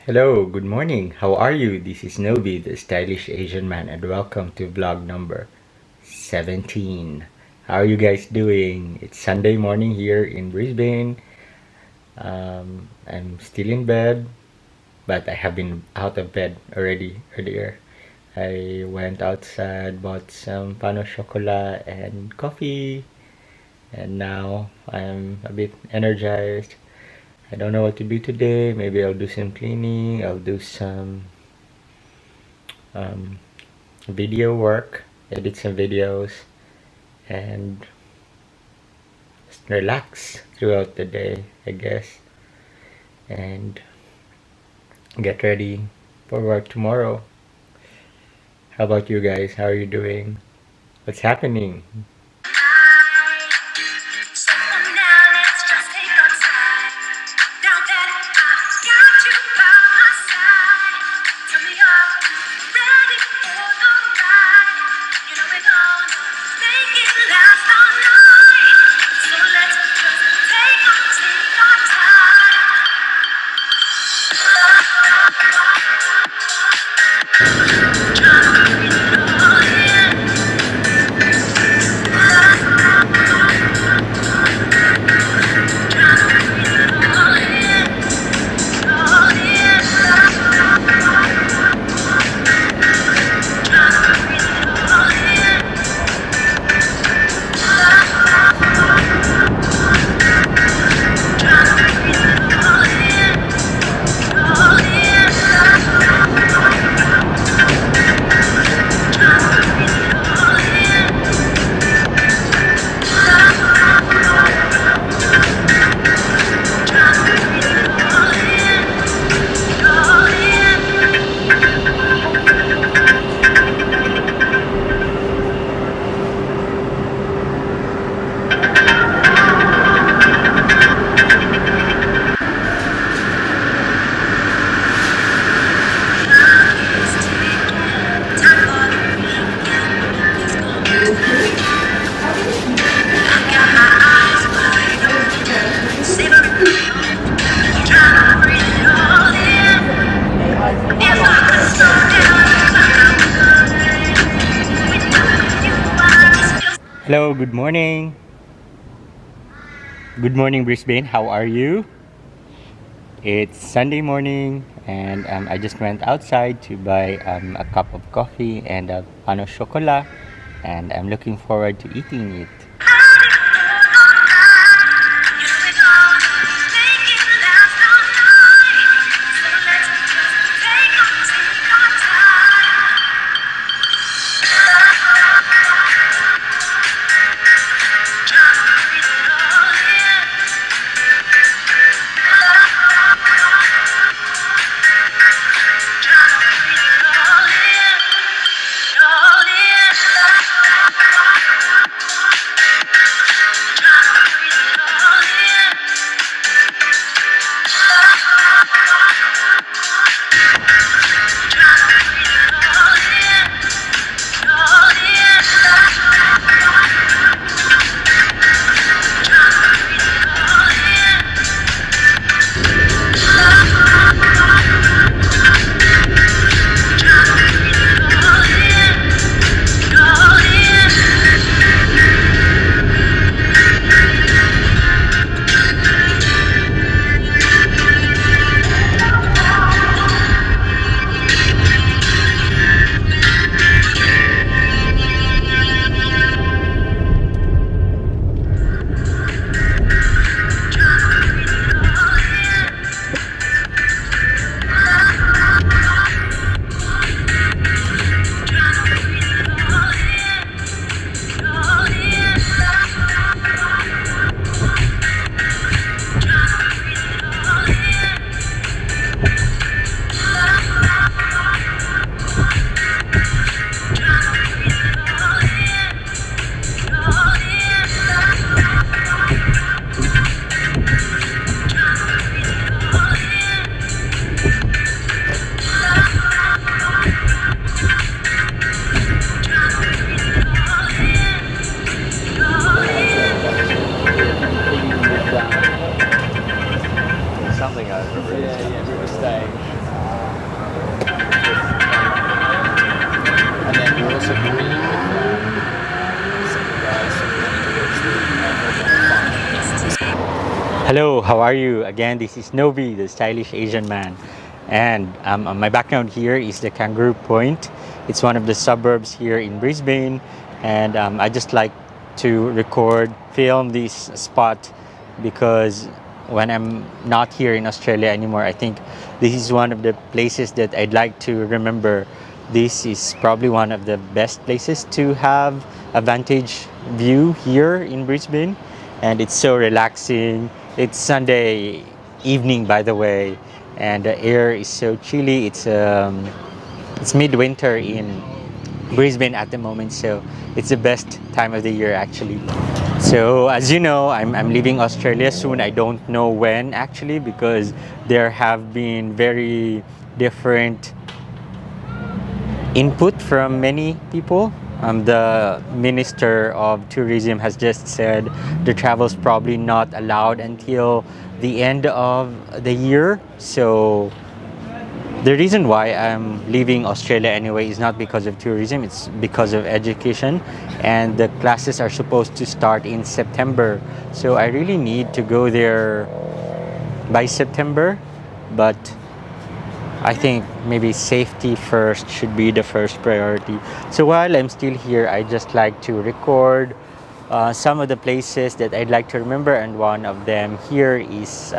Hello, good morning. How are you? This is Nobi, the stylish Asian man, and welcome to vlog number 17. How are you guys doing? It's Sunday morning here in Brisbane. I'm still in bed, but I have been out of bed already earlier. I went outside, bought some pan au chocolat and coffee, and now I'm a bit energized. I don't know what to do today. Maybe I'll do some cleaning. I'll do some um, video work, edit some videos, and just relax throughout the day, I guess, and get ready for work tomorrow. How about you guys? How are you doing? What's happening? Hello, good morning. Good morning, Brisbane. How are you? It's Sunday morning, and I just went outside to buy a cup of coffee and a pan au chocolat, and I'm looking forward to eating it. Hello, how are you? Again, this is Novi, the stylish Asian man. And my background here is the Kangaroo Point. It's one of the suburbs here in Brisbane. And I just like to film this spot because when I'm not here in Australia anymore, I think this is one of the places that I'd like to remember. This is probably one of the best places to have a vantage view here in Brisbane, and it's so relaxing. It's Sunday evening, by the way, and the air is so chilly. It's midwinter in Brisbane at the moment, so it's the best time of the year actually. So as you know, I'm leaving Australia soon. I don't know when actually, because there have been very different input from many people. The Minister of Tourism has just said the travel's probably not allowed until the end of the year. So the reason why I'm leaving Australia anyway is not because of tourism, it's because of education, and the classes are supposed to start in September. So I really need to go there by September, but I think maybe safety first should be the first priority. So while I'm still here, I just like to record some of the places that I'd like to remember, and one of them here is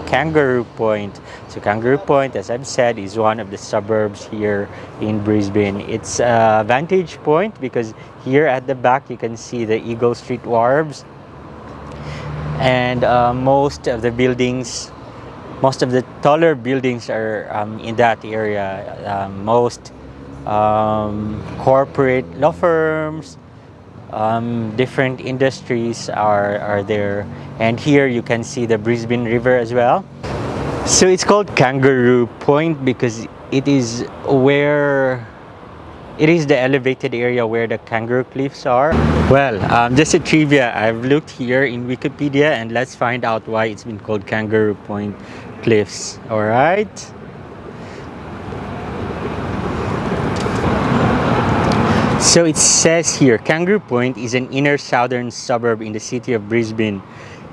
Kangaroo Point. So Kangaroo Point, as I've said, is one of the suburbs here in Brisbane. It's a vantage point because here at the back you can see the Eagle Street Wharves, and most of the taller buildings are in that area. Most corporate law firms, different industries are there. And here you can see the Brisbane River as well. So it's called Kangaroo Point because it is the elevated area where the kangaroo cliffs are. Well, just a trivia, I've looked here in Wikipedia, and let's find out why it's been called Kangaroo Point Cliffs. Alright. So it says here, Kangaroo Point is an inner southern suburb in the city of Brisbane.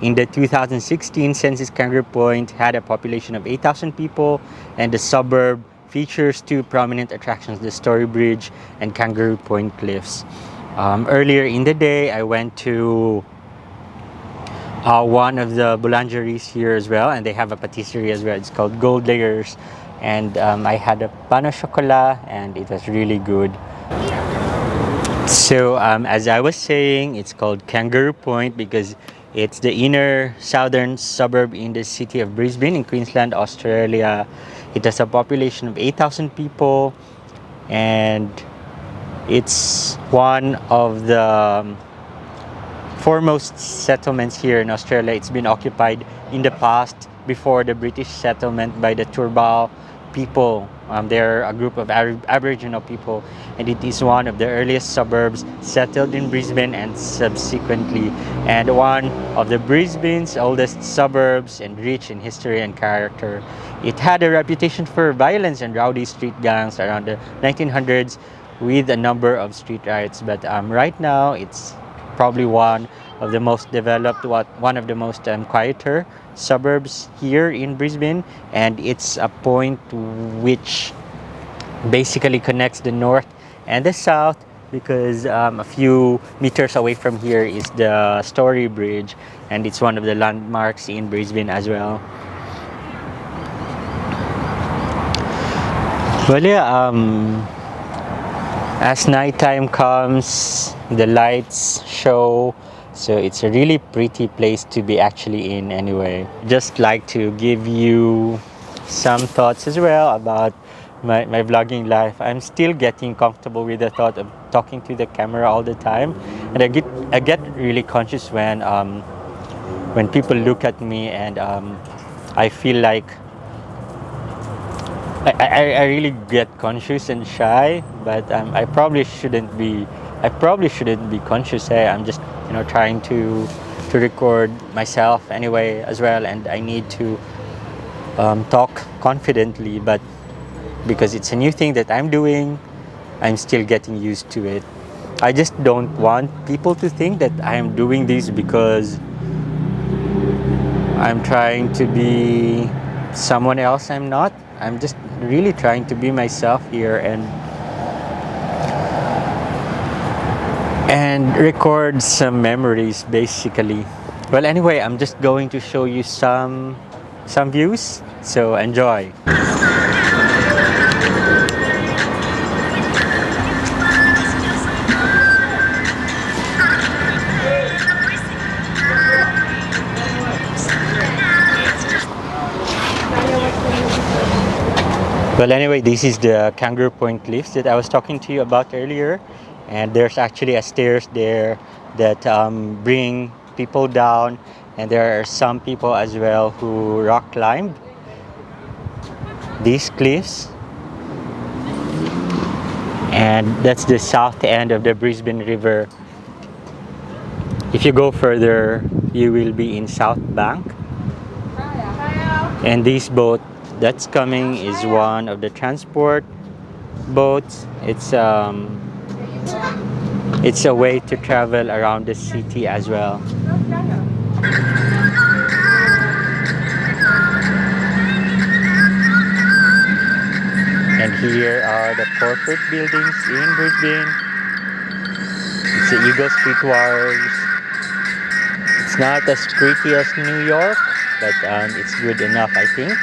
In the 2016 census, Kangaroo Point had a population of 8,000 people, and the suburb features two prominent attractions, the Story Bridge and Kangaroo Point Cliffs. Earlier in the day, I went to one of the boulangeries here as well, and they have a patisserie as well. It's called Gold Layers, and I had a pain au chocolat, and it was really good. So as I was saying, it's called Kangaroo Point because it's the inner southern suburb in the city of Brisbane in Queensland, Australia. It has a population of 8,000 people, and it's one of the foremost settlements here in Australia. It's been occupied in the past before the British settlement by the Turrbal people. They're a group of Aboriginal people, and it is one of the earliest suburbs settled in Brisbane and subsequently, and one of the Brisbane's oldest suburbs and rich in history and character. It had a reputation for violence and rowdy street gangs around the 1900s with a number of street riots, but right now it's probably one of the most developed, one of the most quieter suburbs here in Brisbane, and it's a point which basically connects the north and the south because a few meters away from here is the Story Bridge, and it's one of the landmarks in Brisbane as well. Well, yeah, as nighttime comes, the lights show, so it's a really pretty place to be actually in anyway. Just like to give you some thoughts as well about my vlogging life. I'm still getting comfortable with the thought of talking to the camera all the time, and I get really conscious when people look at me, and I feel like I really get conscious and shy, but I probably shouldn't be conscious. I'm just trying to record myself anyway as well, and I need to talk confidently, but because it's a new thing that I'm doing, I'm still getting used to it. I just don't want people to think that I am doing this because I'm trying to be someone else I'm not. I'm just really trying to be myself here and record some memories basically. Well, anyway, I'm just going to show you some views, so enjoy. Well, anyway, this is the Kangaroo Point lifts that I was talking to you about earlier, and there's actually a stairs there that bring people down, and there are some people as well who rock climbed these cliffs. And that's the south end of the Brisbane River. If you go further, you will be in South Bank. And this boat that's coming is one of the transport boats. It's a way to travel around the city as well. And here are the corporate buildings in Brisbane. It's the Eagle Street Towers. It's not as pretty as New York, but it's good enough, I think.